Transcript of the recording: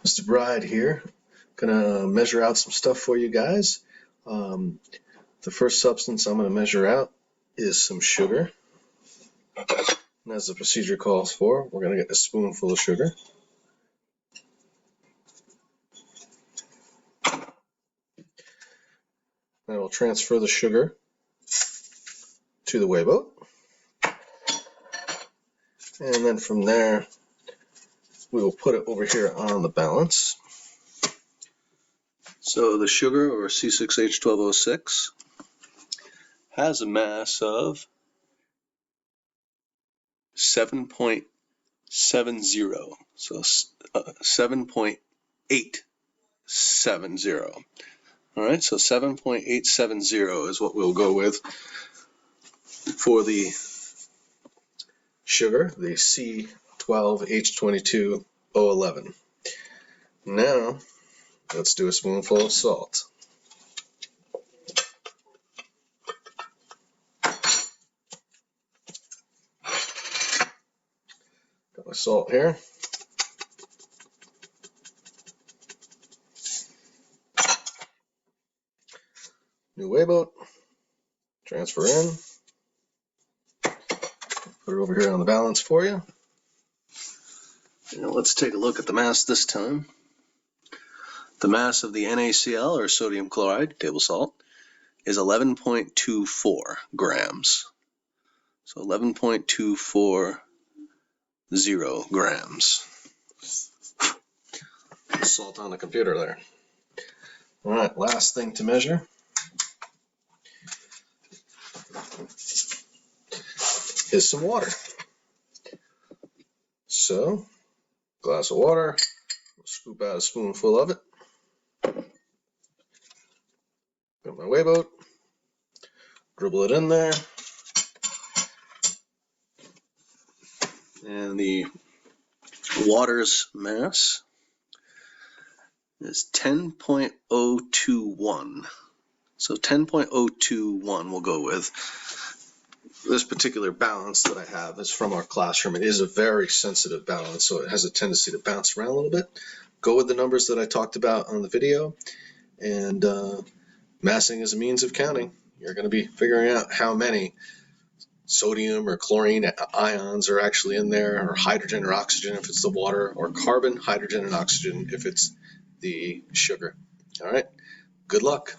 Mr. Bride here, gonna measure out some stuff for you guys. The first substance I'm gonna measure out is some sugar. And as the procedure calls for, we're gonna get a spoonful of sugar. Then we'll transfer the sugar to the weigh boat. And then from there, we will put it over here on the balance. So the sugar, or C6H12O6, has a mass of 7.70, so 7.870. All right, so 7.870 is what we'll go with for the sugar, the C12H22O11. Now, let's do a spoonful of salt. Got my salt here. New weigh boat. Transfer in. Put it over here on the balance for you. Now let's take a look at the mass this time. The mass of the NaCl, or sodium chloride, table salt, is 11.24 grams. So 11.240 grams. Salt on the computer there. All right, last thing to measure is some water. So, glass of water, scoop out a spoonful of it. Got my weigh boat, dribble it in there, and the water's mass is 10.021. So 10.021 we'll go with. This particular balance that I have is from our classroom. It is a very sensitive balance, so it has a tendency to bounce around a little bit. Go with the numbers that I talked about on the video, and massing is a means of counting. You're going to be figuring out how many sodium or chlorine ions are actually in there, or hydrogen or oxygen if it's the water, or carbon, hydrogen, and oxygen if it's the sugar. All right, good luck.